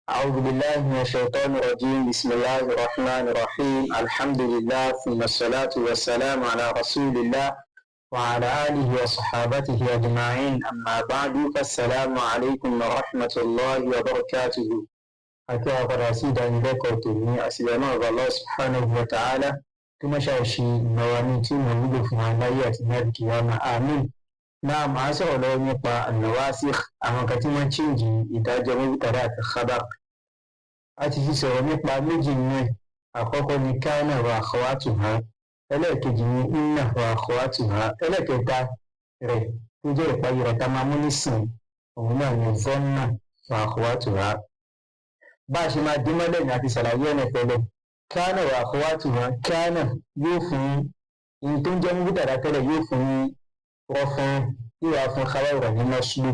أعوذ بالله من الشيطان الرجيم. بسم الله الرحمن الرحيم. الحمد لله ثم الصلاة والسلام على رسول الله وعلى آله وصحابته أجمعين. أما بعد فالسلام عليكم ورحمة الله وبركاته. أكيد رصيد أن ذكرتني أسلم الله سبحانه وتعالى كما شاشي موانيتي موجود في عمليات نبكي وما آمين. náà màá sọ̀rọ̀ lọ́wọ́ nípa an-nawasikh àwọn kan tí wọ́n chíǹjì ìdájọ́ mubtada àti khabar. A ti fi sọ̀rọ̀ nípa méjì nínú ẹ̀. Àkọ́kọ́ ni kana wa akhawatuha, ẹlẹ́ẹ̀kejì ni inna wa akhawatuha, ẹlẹ́ẹ̀kẹta rẹ̀ tó jẹ́ ìparí rẹ̀ tá máa mú nísìn òun náà ni dhanna wa akhawatuha. Bá a ṣe máa dín mọ́lẹ̀ ní àti ṣàlàyé ẹ̀nà tẹ́lẹ̀. Kana wa akhawatuha, kana yóò fún in tó ń jẹ́ mubtada tẹ́lẹ̀ yóò fún rọ́fún yíwá fún khabaru ní nasbu,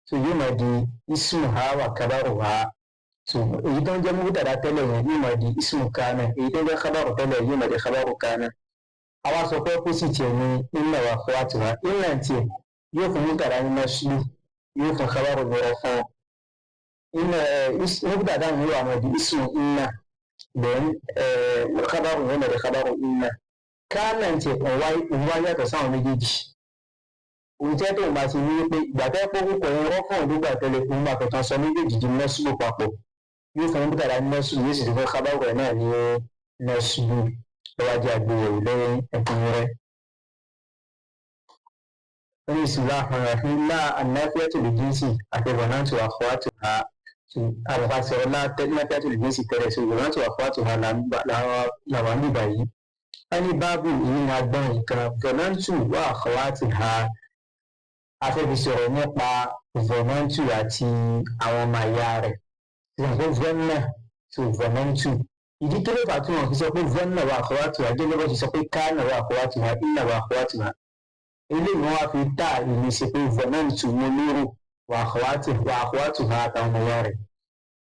so yóò máa di ismuha wa khabaruha. So èyí tó ń jẹ́ mubtada tẹ́lẹ̀ yẹn yóò máa di ismu kana, èyí tó ń jẹ́ khabaru tẹ́lẹ̀ yóò máa di khabaru kana. Àwa sọ pé opposite ẹ̀ ní inna wa akhawatuha. Inna tiẹ̀ yóò fún mubtada ní nasbu, yóò fún khabaru ní rọ́fún. Mubtada yóò wá máa di ismu inna, then khabaru yóò máa di khabaru inna. Kana tiẹ̀ òun wá yàtọ̀ sáwọn méjèèjì. Òjẹ́ tó ń bá ti ní wípé ìgbà tẹ́ pé orúkọ yẹn rọ́fún nígbà tẹ́lẹ̀ fún ìgbà kankan sọ méjèèjì di nọ́ọ̀sùlù papọ̀, yóò fún mubtada ní nọ́ọ̀sùlù, yóò sì ti fún khabaru ẹ̀ náà ní nọ́ọ̀sùlù lọ́wájú àgbéyẹ̀wò lẹ́yìn ẹ̀kúnrẹ́rẹ́. Ní bismillahir rahmanir rahim. La an-nafiyatu lil-jinsi àti dhanantu wa akhawatuha. Àlùfáàsọ̀rọ̀ nafiyatu lil-jinsi tẹ́lẹ̀ sí dhanantu wa akhawatuha làwọn níbà yìí. Wọ́n ní báàbù yìí ní agbọ́n nǹkan dhanantu wa akhawatuha. A fẹ́ fi sọ̀rọ̀ nípa dhanantu àti àwọn ọmọ ìyá rẹ̀. Ìyàgbọ́ dhanna tó dhanantu. Ìdí tó lè fà tí wọ́n fi sọ pé dhanna wa akhawatuha gẹ́gẹ́ bó ti sọ pé kana wa akhawatuha, inna wa akhawatuha. Eléyìí wọ́n wá fi tá ìlú ṣe pé dhanantu mo lérò wa akhawatuha àtàwọn ọmọ ìyá rẹ̀.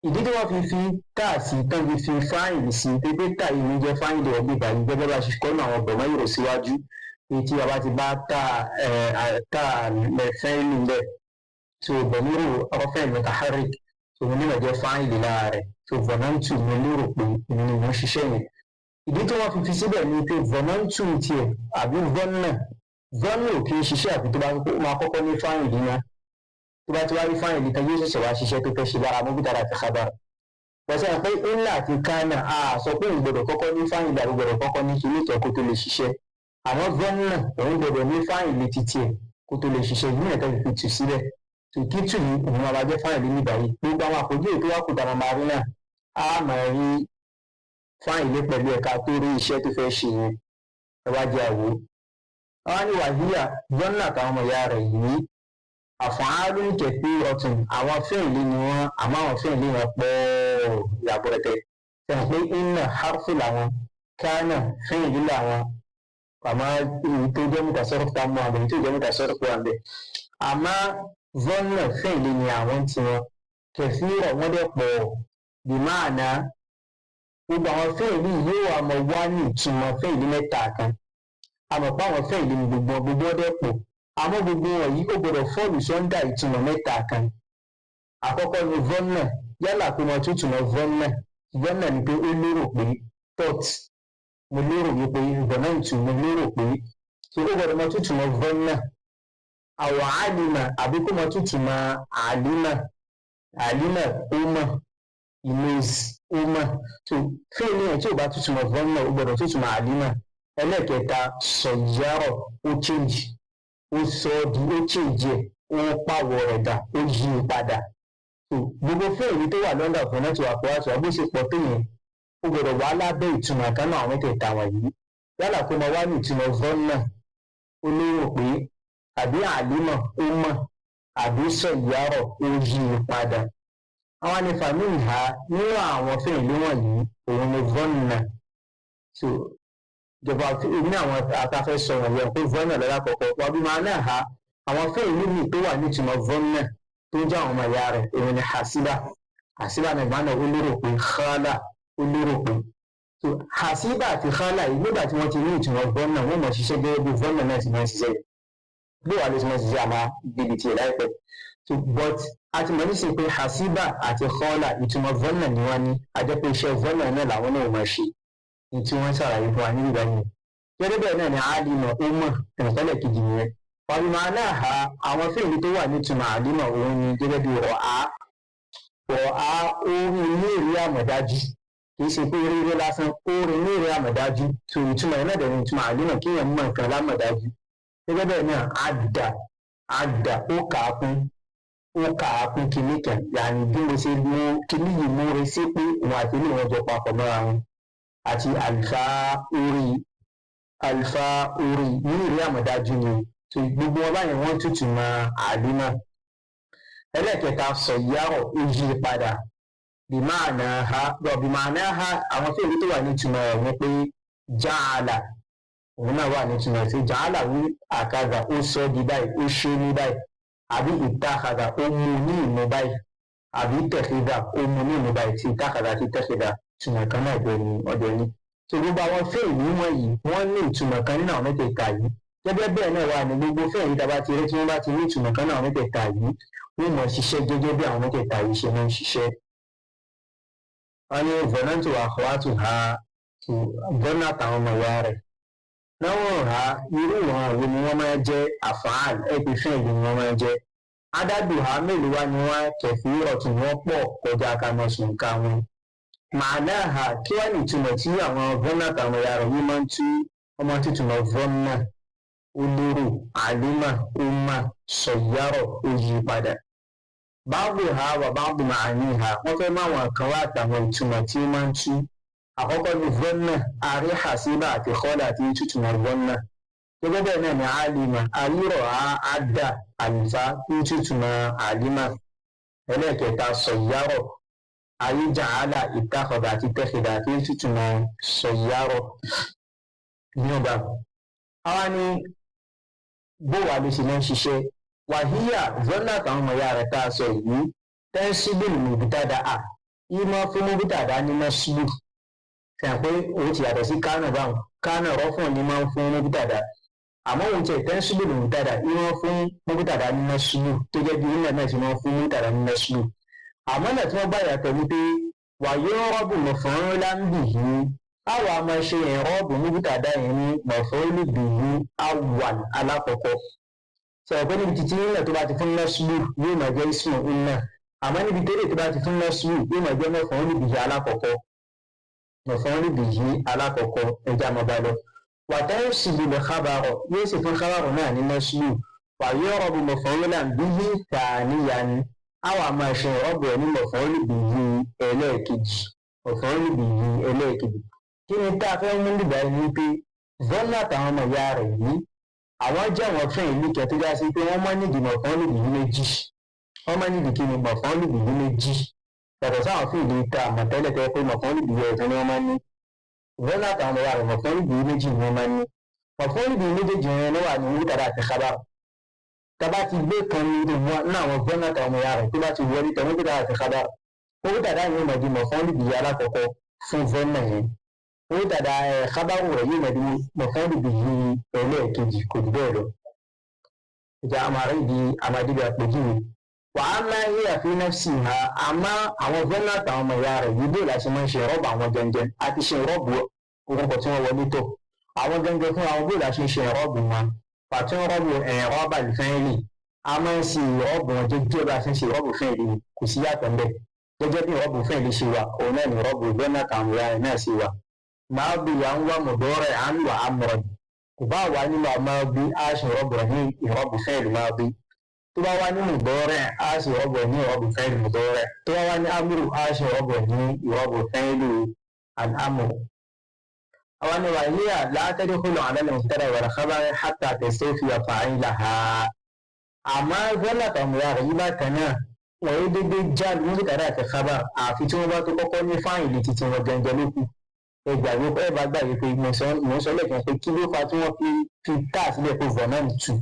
Ìdí tí wọ́n fi tá sí tán fi fáìlì sí pé tá ìlú jẹ́ fáìlì ọ̀gbìn ìbàyí gẹ́gẹ́ bá ṣe kọ́nà àwọn ọ̀bọ̀n mọ́ ìrò síwájú. Tí a bá ti bá tá lẹ́fẹ́ nílẹ̀ tó bọ̀mírò ọ̀fẹ́ mutaharrik tó ní ìjọ fáìlì lára rẹ̀ tó dhanantu mo lérò pé ìní ni mo ṣiṣẹ́ yẹn. Ìdí tí wọ́n fi síbẹ̀ ni pé dhanantu tiẹ̀ àbí dhanna ò kì í ṣiṣẹ́ àfi tó bá máa kọ́kọ́ ní fáìlì yẹn. Tó bá ti wá rí fáìlì tán yóò ṣẹ̀ṣẹ̀ wá ṣiṣẹ́ tó fẹ́ ṣe lára mubtada àti khabar. Pẹ̀sẹ̀ pé inna àti kana a sọ pé ìgbọ̀dọ̀ kọ́kọ́ ní fáìlì àbí gbọ̀dọ̀ kọ́kọ́ ní kí ní ìtọ́kù tó lè ṣiṣẹ́. Àwọn dhanna òun gbọdọ̀ ní fáìlì títí ẹ̀ kó tó lè ṣiṣẹ́ yìí nìkan fi tù sílẹ̀. Tòkítù yìí òun máa jẹ́ fáìlì nígbà yìí. Gbogbo àwọn àpòjú èyí tó wá kùtà máa rí náà á máa rí fáìlì pẹ̀lú ẹ̀ka tó rí iṣẹ́ tó fẹ́ ṣe yẹn. Ẹ wá jẹ́ àwò. Àwọn ní wàhíyà dhanna àtàwọn ọmọ ìyá rẹ̀ yìí af'alun kathiratun, àwọn fẹ́ẹ̀lì ni wọ́n, àmọ́ àwọn fẹ́ẹ̀lì wọn pọ̀ yàbọ̀rẹ̀tẹ̀. Sẹ́yìn pé inna harfu làwọn, kana fẹ́ẹ̀lì làwọn. Àmọ́ èyí tó jẹ́ mutasarrif tá mú àbẹ̀ èyí tó jẹ́ mutasarrif wà bẹ̀. Àmọ́ dhanna fẹ́ẹ̀lì ni àwọn tí wọn kathira wọ́n dẹ̀ pọ̀ bí ma'ana gbogbo àwọn fẹ́ẹ̀lì yóò wà mọ̀ wá ní ìtumọ̀ fẹ́ẹ̀lì mẹ́ta kan. Àmọ́ pé àwọn fẹ́ẹ̀lì ni gbogbo dẹ̀ pọ̀. Àmọ́ gbogbo wọn yìí ó gbọdọ̀ fọ́ọ̀lù sọ́ńdà ìtumọ̀ mẹ́ta kan. Àkọ́kọ́ ni dhanna, yálà pé wọ́n tún túmọ̀ dhanna ni pé ó lérò pé thought, mo lérò wípé dhanantu mo lérò pé tí ó gbọdọ̀ mọ́ tún túmọ̀ dhanna. Aw alima àbí kó mọ́ tún túmọ̀ alima ó mọ̀, knows ó mọ̀. So fẹ́ẹ̀lì yẹn tí ò bá tún túmọ̀ dhanna ó gbọdọ̀ tún túmọ̀ alima. Ẹlẹ́ẹ̀kẹta sayyara ó change, ó sọ di ó change ó pàwọ̀ rẹ̀ dà ó yí i padà. So gbogbo fẹ́ẹ̀lì tó wà lọ́ndà dhanantu wa akhawatuha bó ṣe pọ̀ tó yẹn ó gbọdọ̀ wá lábẹ́ ìtumọ̀ kan náà àwọn mẹ́tẹ̀ẹ̀ta wọ̀nyí. Yálà kó máa wá ní ìtumọ̀ dhanna ó lérò pé, àbí alima ó mọ̀, àbí sayyara ó yí i padà. Àwọn nífà minha nínú àwọn fẹ́ẹ̀lì wọ̀nyí òun ni dhanna. So ìjọba ní àwọn àtàfẹ́ sọ̀rọ̀ yẹn pé dhanna lọ́la kọ̀ọ̀kan wà bí máa náà ha àwọn fẹ́ẹ̀lì míì tó wà ní ìtumọ̀ dhanna tó jẹ́ àwọn ọmọ ìyá rẹ̀ òun ni hasiba náà ìgbà náà ó lérò pé khala ó lérò pé. So hasiba àti khala yìí nígbà tí wọ́n ti ní ìtumọ̀ dhanna wọ́n mọ̀ ṣiṣẹ́ gẹ́gẹ́ bí dhanna náà ti máa ń ṣiṣẹ́ yìí. Bí wàá lè ti máa ṣiṣẹ́ àmà bíbi tiẹ̀ láìpẹ́. but a ti mọ̀ nísìnyí pé hasiba àti kọ́là ìtumọ̀ vọ́nà ni wọ́n ní a jẹ́ pé iṣẹ́ vọ́nà náà làwọn náà máa ṣe ní tí wọ́n ṣàlàyé fún wa ní ìgbà yẹn gẹ́gẹ́ bẹ́ẹ̀ náà ni àlìmọ̀ ó mọ̀ ìrìnkọ́lẹ̀ kejì nìyẹn wàlúmọ̀ aláha àwọn fíìmù tó wà nítumọ̀ àlìmọ̀ òun ni gẹ́gẹ́ bí rọ̀á orin ní èrè àmọ̀dájú kìí ṣe pé rírẹ́ lásán orin ní èrè àmọ̀dájú tó ìtumọ̀ iná dẹ̀ ní ìtumọ̀ àlìmọ̀ kí èèyàn mọ̀ nǹkan lámọ̀dájú gẹ́gẹ́ bẹ́ẹ̀ náà àdà ó kà á kún kinní kan yàní bí mo ṣe mú kinní yìí mú re sí pé òun àti ilé wọn jọ papọ̀ mọ́ra wọn àti àlùfáà orí ní èrè àmọ̀dájú ni tó gbogbo wọn báyìí wọ́n tútù mọ́ àlìmọ̀. ẹlẹ́ẹ̀kẹta sọ̀yárọ̀ ó yí padà bìmáànáha àwọn fèèrè tó wà nítumọ̀ rẹ̀ ni pé jáàlà òun náà wà nítumọ̀ sí jáàlà wí àkàdà ó sọ di báyìí ó ṣe ní báyìí àbí ìtàkàdà ó mú ní ìmú báyìí àbí tẹ̀kídà ó mú ní ìmú báyìí tí ìtàkàdà tí tẹ̀kídà ìtumọ̀ kan náà ọ̀dọ̀ ni. tó gbogbo àwọn fèèrè wọ̀nyí wọ́n ní ìtumọ̀ kan nínú àwọn mẹ́tẹ̀ẹ̀ta yìí gẹ́gẹ́ bẹ́ẹ̀ náà wà ní gbogbo fèèrè tá a bá ti rí tí wọ́n bá ti ní ìtumọ̀ kan nínú àwọn mẹ́tẹ̀ẹ̀ta yìí wọ́n mọ̀ ṣiṣẹ́ gẹ́gẹ́ bí àwọn mẹ́tẹ̀ẹ̀ta yìí ṣe máa ń ṣiṣẹ́. wọ́n ní vọ̀nàntù àkọ́wátù ha tó vọ́nà àtàwọn ọmọ ìyá rẹ̀ náwọn ha irú wọn wo ni wọ́n máa jẹ́ àfáàl ẹ̀pì fún èdè ni wọ́n máa jẹ́ ádádù ha mélòó wá ni wọ́n kẹfì ọ̀tún wọn pọ̀ kọjá kamọ̀sùn ká wọn. màánà ha kí wọ́n ní ìtumọ̀ tí àwọn vọ́nà àtàwọn ìyá rẹ̀ yìí máa ń tú ọmọ títúmọ̀ vọ́nà olóró àlímà ọmọ sọ̀yárọ̀ ó yí padà. báàbù ha wà báàbù màání ha wọ́n fẹ́ máa wọn kan wá àtàwọn ìtumọ̀ tí ó máa ń tú. àkọ́kọ́ ní vọ́nà àrí hasiba àti kọ́lá àti tútùmọ̀ vọ́nà gẹ́gẹ́ bẹ́ẹ̀ náà ní àlímà àlírọ̀ àdà àlùfá ní tútùmọ̀ àlímà. ẹlẹ́ẹ̀kẹta sọ̀yárọ̀ ayéjàálà ìtàkọ̀dà àti tẹ́kẹ̀dà àti tútùmọ̀ sọ̀yárọ̀ ní ọba. àwa ni bó wà ló ṣe máa ń ṣiṣẹ́ wàhíyà vọ́nà àtàwọn ọmọ ìyá rẹ̀ tá a sọ yìí tẹ́ńsíbìlì mùbítàdà à yìí máa fún mùbítàdà ní násùlù fẹ́ràn pé òun ti yàtọ̀ sí kánà báwọn kánà rọ́fọ̀n ni máa ń fún mùbítàdà àmọ́ òun tiẹ̀ tẹ́ńsíbìlì mùbítàdà yìí máa fún mùbítàdà ní násùlù gẹ́gẹ́ bí ilẹ̀ náà ti máa fún mùbítàdà ní násùlù. àmọ́ náà tí wọ́n bá yàtọ̀ ní pé wàyó rọ́bù mọ̀fọ́n láǹbì yìí àwa máa ṣe ìrọ́bù mùbítàdà yẹn ní mọ̀fọ́n lùbì yìí àwọn alákọ̀ọ́kọ́ sọ̀rọ̀ pé níbi títí nílẹ̀ tó bá ti fún nọ́ọ̀sùlù yóò máa jẹ́ ismu ńlá àmọ́ níbi tẹ́lẹ̀ tó bá ti fún nọ́ọ̀sùlù yóò máa jẹ́ mọ̀fọ́n olùbìyí alákọ̀ọ́kọ́ ẹja máa bá lọ. wàtáyọ̀ sì lè kábàárọ̀ yóò sì fún kábàárọ̀ náà ní nọ́ọ̀sùlù wàyọ̀ rọ̀bù mọ̀fọ́n olùbìyí tàníyà ni àwa máa ṣe ìrọ́bù ẹ̀ ní mọ̀fọ́n olùbìyí ẹlẹ́ẹ̀kejì. kí ni tá a fẹ́ mú nígbà yìí pé vọ́nà àtàwọn ọmọ ìyá rẹ̀ yìí àwọn jẹ́ àwọn fún ìlú kẹ́ tó já sí pé wọ́n máa nídìí mọ̀fọ́n olùbìyí méjì kí ni mọ̀fọ́n olùbìyí méjì yàtọ̀ sáwọn fún ìlú ta àmọ̀tẹ́lẹ̀ tẹ́ pé mọ̀fọ́n olùbìyí ẹ̀tọ́ ni wọ́n máa ní vọ́nà àtàwọn ọmọ ìyá rẹ̀ mọ̀fọ́n olùbìyí méjì ni wọ́n máa ní mọ̀fọ́n olùbìyí méjèèjì yẹn ló wà ní mùbítàdà àti kábàrọ̀ tábà ti gbé kan ní àwọn vọ́nà àtàwọn ọmọ ìyá rẹ̀ tó bá ti wọlé tẹ mùbítàdà àti kábàrọ̀ mùbítàdà yẹn mọ̀ di mọ̀fọ́n olùbìyí alákọ̀ọ́kọ́ fún vọ́nà yẹn mùbítàdà kábàrọ̀ rẹ̀ yóò mọ̀ di mọ̀fọ́n olùbìyí ẹlẹ́ẹ̀kejì kò jù bẹ́ẹ̀ lọ. ìjà àmàrídìí àmàdíbi àpèjúwe wàá máa ń yíyà fi nafsi ha àmọ́ àwọn vọ́nà àtàwọn ọmọ ìyá rẹ̀ yìí bó láti máa ń ṣe rọ́ọ̀bù àwọn gẹ́gẹ́ àti ṣe rọ́ọ̀bù orúkọ tí wọ́n wọlé tó àwọn gẹ́gẹ́ fún àwọn bó láti ṣe rọ́ọ̀bù wọn pàtó rọ́ọ̀bù rọ́ọ̀bà fẹ́ẹ́lì a máa ń ṣe rọ́ọ̀bù wọn gẹ́gẹ́ bá a ṣe ń ṣe rọ́ọ̀bù fẹ́ẹ́lì kò sí yàtọ̀ ńbẹ̀ gẹ́gẹ́ bí rọ́ọ̀bù fẹ́ẹ́lì ṣe wà òun náà ni rọ́ọ̀bù vọ́nà àtàwọn ìyá rẹ̀ náà ṣe wà máa bí à ń wá mọ̀dọ́rẹ̀ à ń wà á mọ̀rọ̀ kò bá wà nínú àmọ́ bí a ṣe rọ́ọ̀bù ní ìrọ́ọ̀bù fẹ́ẹ́lì máa bí tó bá wá ní mùdọ́rẹ̀ á ṣe rọ́ọ̀bù ní ìrọ́ọ̀bù fẹ́ẹ́lì mùdọ́rẹ̀ tó bá wá ní amúrù á ṣe rọ́ọ̀bù ní ìrọ́ọ̀bù fẹ́ẹ́lì àmúrù. àwọn ni wàhíyà látẹ́dẹ́ kúlọ̀ àdánù tẹ́lẹ̀ wẹ̀rẹ̀ kábàárẹ̀ hátà tẹ̀sẹ̀ fi àfààní làhà. àmọ́ vọ́nà tàmùyà rẹ̀ yí bá kan náà wọ́n yé dédé já mùbítàdà àti kábà àfi tí wọ́n bá tó kọ́kọ́ ní fáìlì títí wọn gẹ́gẹ́ lókù. ẹgbàgbé ẹ bá gbàgbé pé mo sọ lẹ́ẹ̀kan pé kí ló fa tí wọ́n fi ká sílẹ̀ pé vọ̀nà tù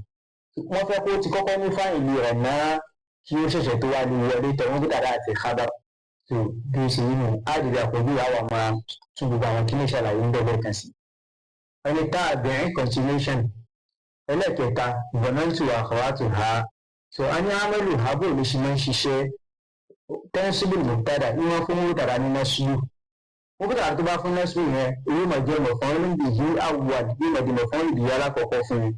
wọ́n fẹ́ kó ti kọ́kọ́ ní fáìlì rẹ̀ náà kí ó ṣẹ̀ṣẹ̀ tó wá ní wọlé tẹ̀ wọ́n mùbítàdà àti kábà tó bí ó ṣe yí nù àdìrí àpòjú àwọn máa tún gbogbo àwọn kí ní ṣàlàyé ń bẹ̀rẹ̀ kan sí. ẹni tá a bẹ̀rẹ̀ continuation ẹlẹ́kẹta vọ̀nàntù àkọ́wátù ha so a ní amaluha bó ló ṣe máa ń ṣiṣẹ́ tẹ́ńsíbù mubtada ní wọ́n fún mubtada ní násùlù mubtada tó bá fún násùlù yẹn èyí máa jẹ́ maf'ulun bihi awwal yóò máa di maf'ulun bihi alákọ̀ọ́kọ́ fún mi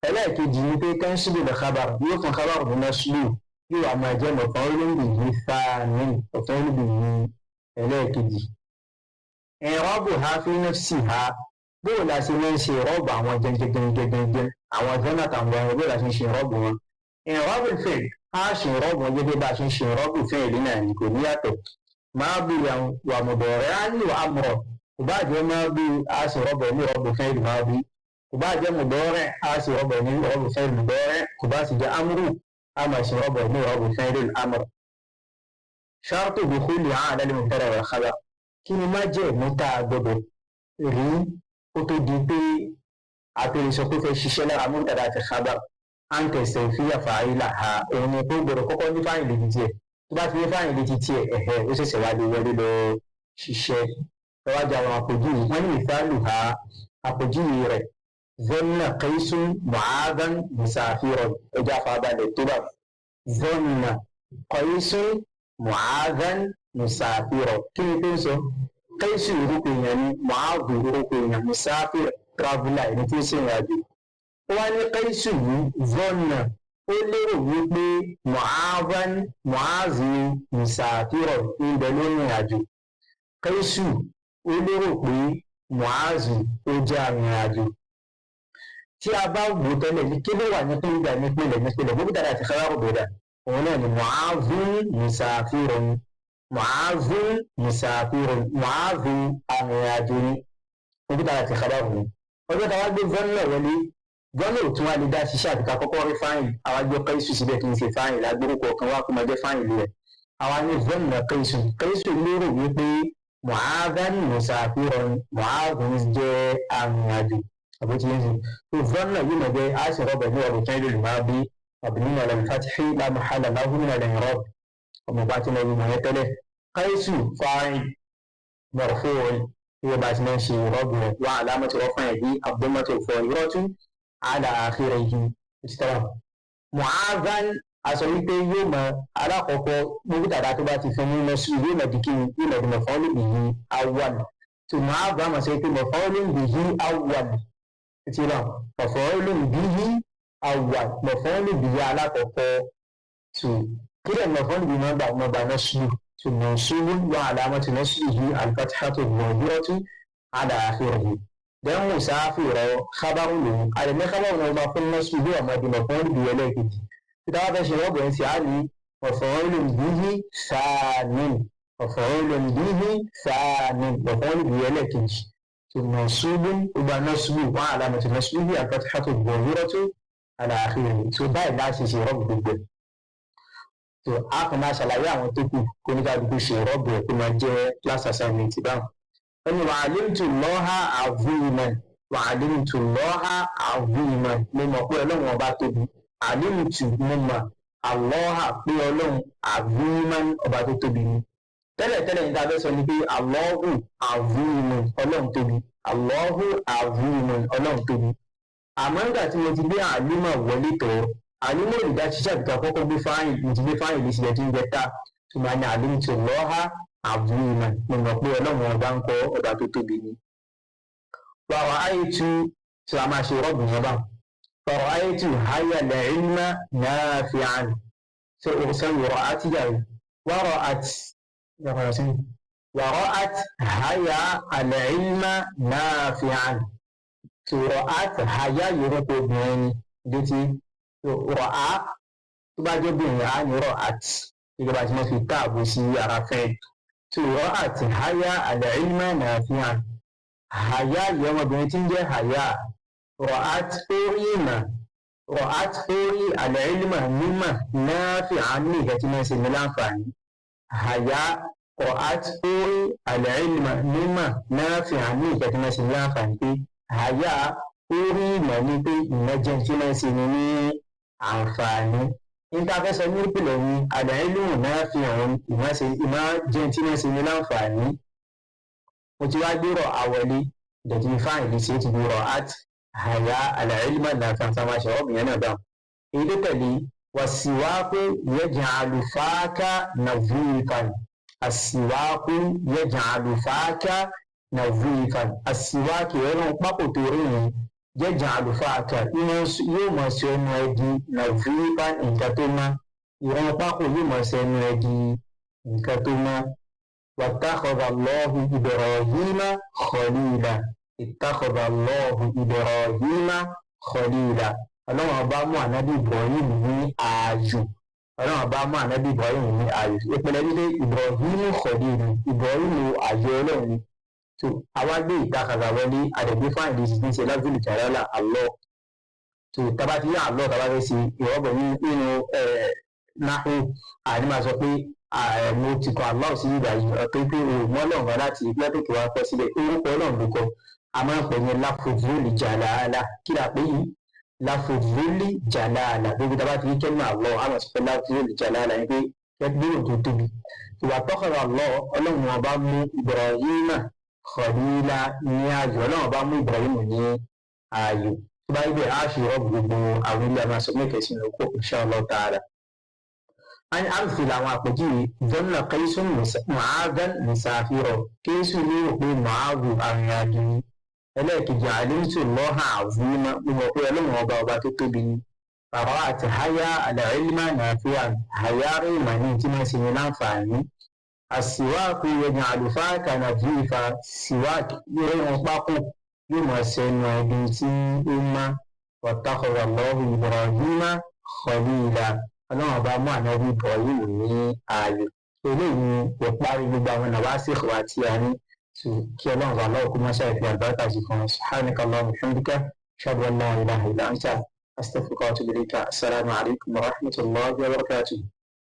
ẹlẹ́ẹ̀kejì ni pé tẹ́ńsíbù lè khabar yóò fún khabar ní násùlù yóò wá máa jẹ́ maf'ulun bihi thani maf'ulun bihi ẹlẹ́ẹ̀kejì i'rabuha fi nafsiha bóò la ṣe máa ń ṣe ìrọ́bù àwọn gẹ́gẹ́gẹ́gẹ́gẹ́ àwọn jonathan wọn bóò la ṣe ń ṣe ìrọ́bù wọn ìrọ́bù fi'l á ṣe ìrọ́bù wọn gẹ́gẹ́ bá a ṣe ń ṣe ìrọ́bù fi'l náà ní kò ní yàtọ̀ madiyan wa mudari'an wa amran kò bá jẹ́ madi á ṣe ìrọ́bù ní ìrọ́bù fi'l madi kò bá jẹ́ mudari' á ṣe ìrọ́bù ní ìrọ́bù fi'l mudari' kò bá sì jẹ́ amru á máa ṣe ìrọ́bù ní ìrọ́bù fi'l amr shartu dukhuliha 'ala al-mubtada wal khabar kí ni má jẹ́ ìmúta gbọdọ̀ rí ó tó di pé àpèrè sọ pé fẹ́ ṣiṣẹ́ lára mubtada àti khabar an tastawfiya fa'ilaha òun ni tó gbọdọ̀ kọ́kọ́ ní fáìlì ti tiẹ̀ tó bá ti ní fáìlì ti tiẹ̀ ó ṣẹ̀ṣẹ̀ wá lè wọlé lọ ṣiṣẹ́ lọ́wọ́jà àwọn àpèjúwe wọ́n ní mithaluha àpèjúwe rẹ̀ zanna qaisun mu'adhan musafiran ẹja àfàbàlẹ̀ tó bá zanna qaisun mu'adhan musafiran kí ni tó ń sọ qaisu orúkọ èèyàn ni mu'adhu orúkọ èèyàn musafir traveller ẹni tí ó ṣe ìrìnàjò ó wá ní qaisu yìí zanna ó lérò wípé mu'adhu musafiran ń bẹ lórí ìrìnàjò qaisu ó lérò pé mu'adhu ó jẹ́ arìnrìnàjò tí a bá wò tẹ́lẹ̀ ní kí ló wà nípìnlẹ̀ mubtada àti khabar bẹ̀rẹ̀ òun náà ni mu'adhu musafirun mu'adhu musafirun mu'adhu arìnrìnàjò ni mubtada àti khabar ni ọjọ́ tá a wá gbé zanna wọlé zanna ò tún wá lè dá ṣiṣẹ́ àti ká kọ́kọ́ rí fáìlì àwa gbé qaisu síbẹ̀ kí n ṣe fáìlì agbórúkọ kan wá kó máa jẹ́ fáìlì rẹ̀ àwa ní zanna qaisu lérò wípé mu'adhan musafirun mu'adhu jẹ́ arìnrìnàjò àbótí yẹn sì tó zanna yìí máa jẹ́ àṣìrọ́bẹ̀ ní ọ̀rọ̀ fi'l al-madi mabniun ala al-fathi la mahalla lahu min al-i'rab ọmọ bá ti lọ́wọ́ ìmọ̀ yẹn tẹ́lẹ̀ qaisu fa'il marfu' هي بعد ما شيء ربنا وعلامة رفعه الضمة الظاهرة على آخره استوى معاذا أصلي يوم على قوة مبتدأ تبات فني مسؤول يوم دكين يوم مفعول به أول ثم معاذا ما سيكون مفعول به أول استوى مفعول به أول مفعول به على قوة كده المفعول به ما نسلو منصوب وعلامة نصبه الفتحة الظاهرة على آخره ده مسافر خبر له على ما خبر له مفعول نصبه وما بمفعول به لكن كده هذا شيء بينسيالي مفعول به ثاني مفعول به ثاني مفعول به لكن منصوب وبنصبه وعلامة نصبه الفتحة الظاهرة على آخره سبحان الله شيء رب بالله so a kàn máa ṣàlàyé àwọn tó kù kó ní kálukú ṣe rọ́bù ẹ̀ kó máa jẹ́ class assignment báwọn. wọ́n ní wa'alimtu Allaha 'aziman wa'alimtu Allaha 'aziman mo mọ̀ pé ọlọ́run ọba tóbi alimtu mo mọ̀ Allaha pé ọlọ́run 'aziman ọba tó tóbi ni. tẹ́lẹ̀tẹ́lẹ̀ níta fẹ́ sọ ni pé Allahu 'aziman ọlọ́run tóbi Allahu 'aziman ọlọ́run tóbi. àmọ́ nígbà tí mo ti gbé àlímọ̀ wọlé tọ̀ àlímọ̀ ìdá ṣiṣẹ́ àbíkà kọ́kọ́ gbé fáìlì mo ti gbé fáìlì sílẹ̀ tí ń jẹ tá tó máa ní alimtu Allaha 'aziman mo mọ̀ pé ọlọ́run ọba ń kọ́ ọba tó tóbi ni. wa ra'aytu tí a máa ṣe rọ́ọ̀bù yẹn bá wa ra'aytu hayya al-'ilma nafi'an ṣe òṣèlú ra'ati yàrá wa ra'at hayya al-'ilma nafi'an tó ra'at hayya yorùbá obìnrin ni dé rọ̀á tó bá jẹ́ obìnrin á ní rọ̀át gẹ́gẹ́ bá ti máa fi táàbù sí ara fẹ́ tó rọ̀át háyà al-ilma nafi'an háyà yẹ ọmọbìnrin tí ń jẹ́ háyà rọ̀át orí ìmọ̀ rọ̀át orí al-ilma mímọ̀ nafi'an ní ìgbà tí wọ́n ṣe ní láǹfààní háyà rọ̀át orí al-ilma mímọ̀ nafi'an ní ìgbà tí wọ́n ṣe ní láǹfààní pé háyà orí ìmọ̀ ní pé ìmọ̀jẹ́ tí wọ́n ṣe ní àǹfààní níta fẹ́ sọ ní ìpìlẹ̀ ní al-ilmu nafi'un ìmọ̀ jẹ́ tí wọ́n ṣe ní láǹfààní. mo ti wá gbérò àwọlé ìdọ̀tí fáìlì sí ti gbérò at hayya al-ilma nafi'an tá a máa ṣe ọ̀bìnrin náà dáhùn. èyí tó tẹ̀lé والسواك يجعل فاك نظيفا السواك يجعل فاك نظيفا السواك يرون باكو تورين يجعل فاك يوم سينويدي نظيفا انكتما يرون باكو يوم سينويدي انكتما واتخذ الله إبراهيم خليلا اتخذ الله إبراهيم خليلا ọlọ́run ọba mú ànábì Ibrahim ní ààyò ọlọ́run ọba mú ànábì Ibrahim ní ààyò ìpínlẹ̀ nílé Ibrahim Khalilu Ibrahim ààyò ọlọ́run ni tó àwa gbé ìtakàdà wọlé àdẹ̀gbé fáìlì ìsìn ṣe lábìlì jàrálà Allah tó tábà ti yá Allah tábà fẹ́ ṣe ìrọ́bọ̀ nínú náhù àní máa sọ pé mo ti kọ Allah sí ìgbà yìí ọ̀tọ̀ pé òun ọlọ́run bá láti lẹ́tọ̀kì wá pọ̀ síbẹ̀ orúkọ ọlọ́run ló kọ a máa ń pè ní láfojúlì jàlálà kí là pé yìí láfojúlì jàlálà gbogbo tábà ti rí kẹ́nu Allah àmọ̀ sí pé láfojúlì jàlálà ni pé kẹ́gbẹ́rún tó tóbi ìwà tọ́kọ̀rọ̀ Allah ọlọ́run ọba mú Ibrahim Khalila ní ààyò ọlọ́run ọba mú Ibrahim ní ààyò tó bá ibẹ̀ á ṣe rọ́ gbogbo àwọn ilé àmàṣọ mẹ́kẹ̀ẹ́sì ní òkú insha Allah ta'ala. أن أمثل على قدير ظن قيس معاذا مسافرا قيس يقول معاذ أريادي ولكن جعلت الله عظيما ويقول لهم وبابا تكبي فرأت هيا العلم نافعا هيا من انتما سنلا فاني السواك يجعل فاك نظيفا سواك يرين باقو يوم سنة بنتي أمة واتخذ الله إبراهيم خليلا ọlọ́run ọba mú ànábì Ibrahim ní ààyò eléyìí ni ìparí gbogbo àwọn nawasik wa tí a ní kí ọlọ́run ọba lọ́wọ́ kó má ṣe àìfi àlùbáríkà sí fún un subhanaka Allahumma wa bihamdika ashhadu an la ilaha illa anta astaghfiruka wa atubu ilayka assalamu alaikum wa rahmatullahi wa barakatuh.